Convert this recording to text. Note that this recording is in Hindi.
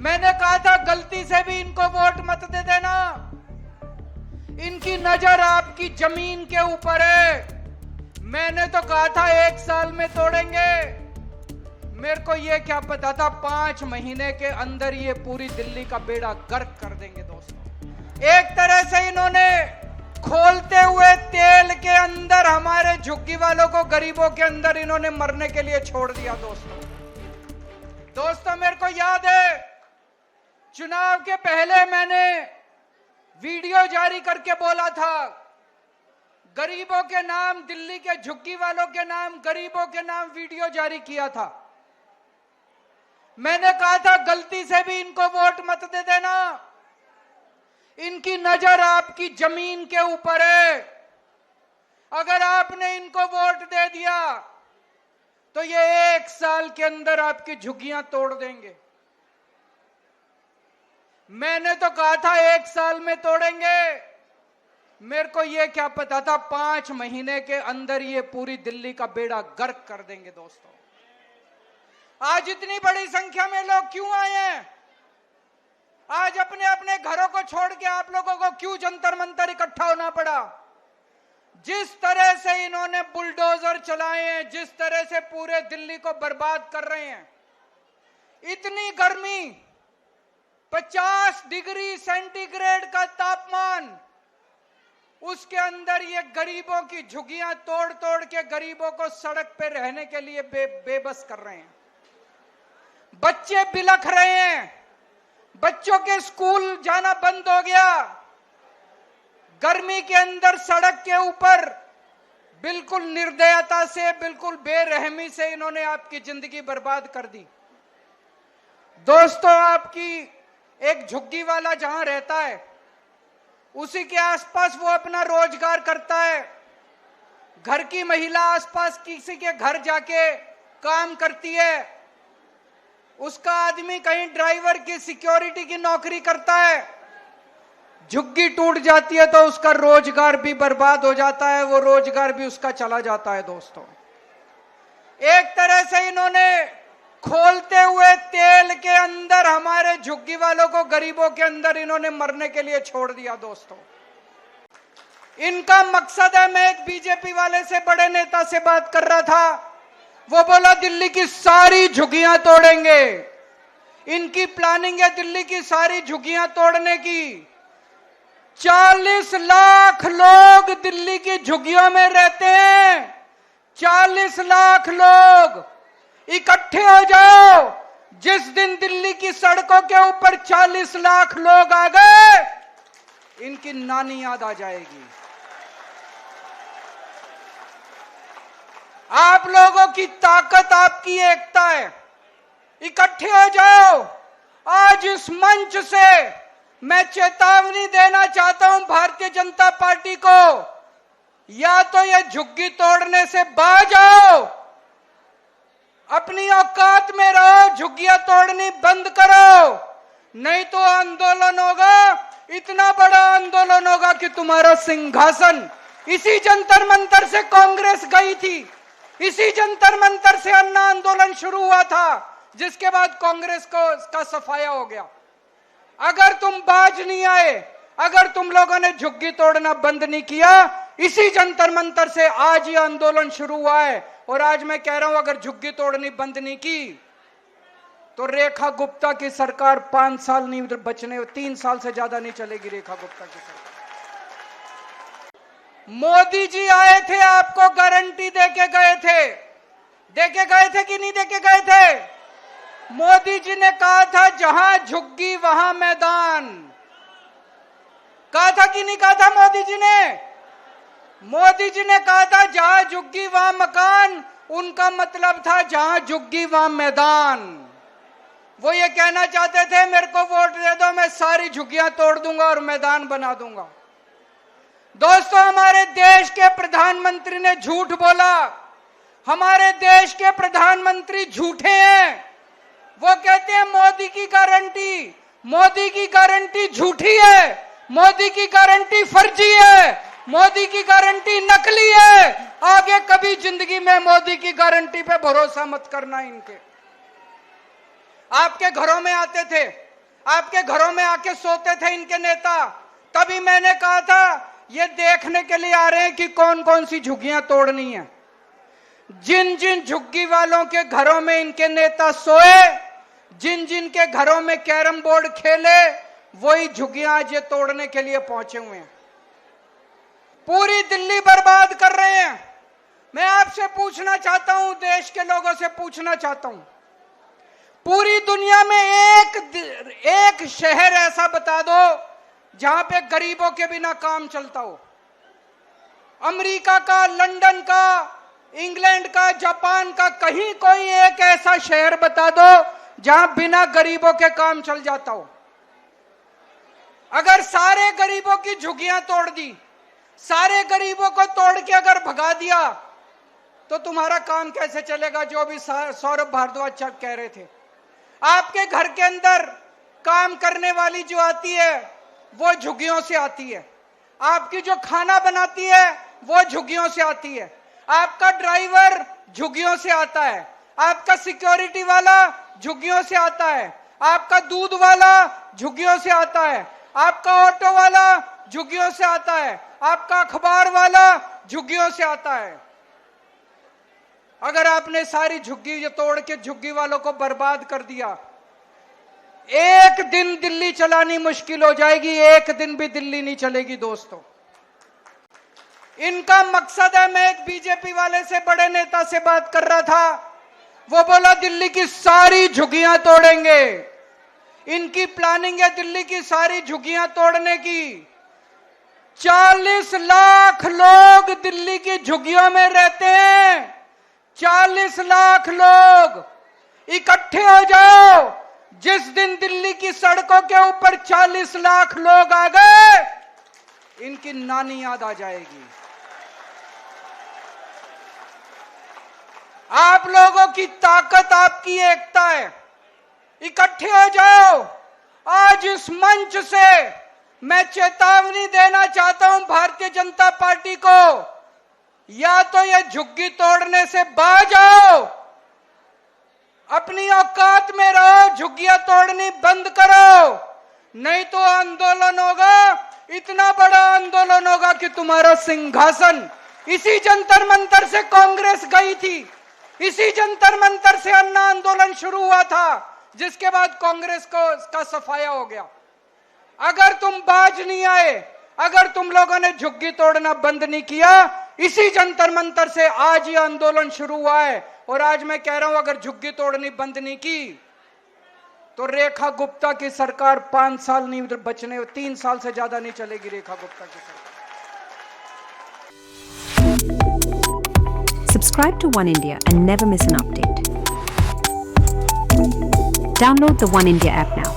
मैंने कहा था गलती से भी इनको वोट मत दे देना। इनकी नजर आपकी जमीन के ऊपर है। मैंने तो कहा था 1 साल में तोड़ेंगे। मेरे को ये क्या पता था 5 महीने के अंदर ये पूरी दिल्ली का बेड़ा गर्क कर देंगे। दोस्तों, एक तरह से इन्होंने खोलते हुए तेल के अंदर हमारे झुग्गी वालों को, गरीबों के अंदर इन्होंने मरने के लिए छोड़ दिया। दोस्तों मेरे को याद है चुनाव के पहले मैंने वीडियो जारी करके बोला था, गरीबों के नाम, दिल्ली के झुग्गी वालों के नाम, गरीबों के नाम वीडियो जारी किया था। मैंने कहा था गलती से भी इनको वोट मत दे देना। इनकी नजर आपकी जमीन के ऊपर है। अगर आपने इनको वोट दे दिया तो ये 1 साल के अंदर आपकी झुग्गियां तोड़ देंगे। मैंने तो कहा था 1 साल में तोड़ेंगे। मेरे को ये क्या पता था 5 महीने के अंदर ये पूरी दिल्ली का बेड़ा गर्क कर देंगे। दोस्तों, आज इतनी बड़ी संख्या में लोग क्यों आए हैं? आज अपने अपने घरों को छोड़ के आप लोगों को क्यों जंतर मंतर इकट्ठा होना पड़ा? जिस तरह से इन्होंने बुलडोजर चलाए हैं, जिस तरह से पूरे दिल्ली को बर्बाद कर रहे हैं, इतनी गर्मी, 50 डिग्री सेंटीग्रेड का तापमान, उसके अंदर ये गरीबों की झुग्गियां तोड़ तोड़ के गरीबों को सड़क पे रहने के लिए बेबस कर रहे हैं। बच्चे बिलख रहे हैं, बच्चों के स्कूल जाना बंद हो गया। गर्मी के अंदर सड़क के ऊपर बिल्कुल निर्दयता से, बिल्कुल बेरहमी से इन्होंने आपकी जिंदगी बर्बाद कर दी। दोस्तों, आपकी एक झुग्गी वाला जहां रहता है उसी के आसपास वो अपना रोजगार करता है। घर की महिला आसपास किसी के घर जाके काम करती है। उसका आदमी कहीं ड्राइवर की, सिक्योरिटी की नौकरी करता है। झुग्गी टूट जाती है तो उसका रोजगार भी बर्बाद हो जाता है, वो रोजगार भी उसका चला जाता है। दोस्तों, एक तरह से इन्होंने खोलते हुए तेल के अंदर हमारे झुग्गी वालों को, गरीबों के अंदर इन्होंने मरने के लिए छोड़ दिया। दोस्तों, इनका मकसद है, मैं एक बीजेपी वाले से, बड़े नेता से बात कर रहा था, वो बोला दिल्ली की सारी झुग्गियां तोड़ेंगे। इनकी प्लानिंग है दिल्ली की सारी झुग्गियां तोड़ने की। 40 लाख लोग दिल्ली की झुग्गियों में रहते हैं। 40 लाख लोग इकट्ठे हो जाओ। जिस दिन दिल्ली की सड़कों के ऊपर 40 लाख लोग आ गए, इनकी नानी याद आ जाएगी। आप लोगों की ताकत, आपकी एकता है। इकट्ठे हो जाओ। आज इस मंच से मैं चेतावनी देना चाहता हूं भारतीय जनता पार्टी को, या तो ये झुग्गी तोड़ने से बाज आओ, अपनी औकात में रहो, झुग्गियां तोड़नी बंद करो, नहीं तो आंदोलन होगा, इतना बड़ा आंदोलन होगा कि तुम्हारा सिंहासन, इसी जंतर मंतर से कांग्रेस गई थी, इसी जंतर मंतर से अन्ना आंदोलन शुरू हुआ था, जिसके बाद कांग्रेस को का सफाया हो गया। अगर तुम बाज नहीं आए, अगर तुम लोगों ने झुग्गी तोड़ना बंद नहीं किया, इसी जंतर मंतर से आज ये आंदोलन शुरू हुआ है। और आज मैं कह रहा हूं, अगर झुग्गी तोड़नी बंद नहीं की तो रेखा गुप्ता की सरकार 5 साल नहीं बचने, 3 साल से ज्यादा नहीं चलेगी रेखा गुप्ता की सरकार। मोदी जी आए थे, आपको गारंटी देके गए थे कि नहीं देके गए थे? मोदी जी ने कहा था जहां झुग्गी वहां मैदान। कहा था कि नहीं कहा था मोदी जी ने? मोदी जी ने कहा था जहां झुग्गी वहां मकान। उनका मतलब था जहां झुग्गी वहां मैदान। वो ये कहना चाहते थे मेरे को वोट दे दो, मैं सारी झुग्गियां तोड़ दूंगा और मैदान बना दूंगा। दोस्तों, हमारे देश के प्रधानमंत्री ने झूठ बोला। हमारे देश के प्रधानमंत्री झूठे हैं। वो कहते हैं मोदी की गारंटी झूठी है, मोदी की गारंटी फर्जी है, मोदी की गारंटी नकली है। आगे कभी जिंदगी में मोदी की गारंटी पे भरोसा मत करना। इनके आपके घरों में आते थे, आपके घरों में आके सोते थे इनके नेता। तभी मैंने कहा था ये देखने के लिए आ रहे हैं कि कौन कौन सी झुग्गियां तोड़नी है। जिन जिन झुग्गी वालों के घरों में इनके नेता सोए, जिन जिन के घरों में कैरम बोर्ड खेले, वही झुग्गियां आज ये तोड़ने के लिए पहुंचे हुए हैं। पूरी दिल्ली बर्बाद कर रहे हैं। मैं आपसे पूछना चाहता हूं, देश के लोगों से पूछना चाहता हूं, पूरी दुनिया में एक शहर ऐसा बता दो जहां पे गरीबों के बिना काम चलता हो। अमेरिका का, लंदन का, इंग्लैंड का, जापान का, कहीं कोई एक ऐसा शहर बता दो जहां बिना गरीबों के काम चल जाता हो। अगर सारे गरीबों की झुग्गियां तोड़ दी, सारे गरीबों को तोड़ के अगर भगा दिया, तो तुम्हारा काम कैसे चलेगा? जो भी सौरभ भारद्वाज कह रहे थे, आपके घर के अंदर काम करने वाली जो आती है वो झुग्गियों से आती है। आपकी जो खाना बनाती है वो झुग्गियों से आती है। आपका ड्राइवर झुग्गियों से आता है। आपका सिक्योरिटी वाला झुग्गियों से आता है। आपका दूध वाला झुग्गियों से आता है। आपका ऑटो वाला झुग्गियों से आता है। आपका अखबार वाला झुग्गियों से आता है। अगर आपने सारी झुग्गी तोड़ के झुग्गी वालों को बर्बाद कर दिया, एक दिन दिल्ली चलानी मुश्किल हो जाएगी। एक दिन भी दिल्ली नहीं चलेगी दोस्तों। इनका मकसद है, मैं एक बीजेपी वाले से, बड़े नेता से बात कर रहा था, वो बोला दिल्ली की सारी झुग्गियां तोड़ेंगे। इनकी प्लानिंग है दिल्ली की सारी झुग्गियां तोड़ने की। 40 लाख लोग दिल्ली की झुग्गियों में रहते हैं। 40 लाख लोग इकट्ठे हो जाओ। जिस दिन दिल्ली की सड़कों के ऊपर 40 लाख लोग आ गए, इनकी नानी याद आ जाएगी। आप लोगों की ताकत, आपकी एकता है। इकट्ठे हो जाओ। आज इस मंच से मैं चेतावनी देना चाहता हूं भारतीय जनता पार्टी को, या तो ये झुग्गी तोड़ने से बाज आओ, अपनी औकात में रहो, झुग्गियां तोड़नी बंद करो, नहीं तो आंदोलन होगा, इतना बड़ा आंदोलन होगा कि तुम्हारा सिंहासन। इसी जंतर मंतर से कांग्रेस गई थी, इसी जंतर मंतर से अन्ना आंदोलन शुरू हुआ था, जिसके बाद कांग्रेस को का सफाया हो गया। अगर तुम बाज नहीं आए, अगर तुम लोगों ने झुग्गी तोड़ना बंद नहीं किया, इसी जंतर मंतर से आज ये आंदोलन शुरू हुआ है। और आज मैं कह रहा हूं, अगर झुग्गी तोड़नी बंद नहीं की तो रेखा गुप्ता की सरकार 5 साल नहीं बचने, 3 साल से ज्यादा नहीं चलेगी रेखा गुप्ता की सरकार। Subscribe to One India and never miss an update. Download the One India app now.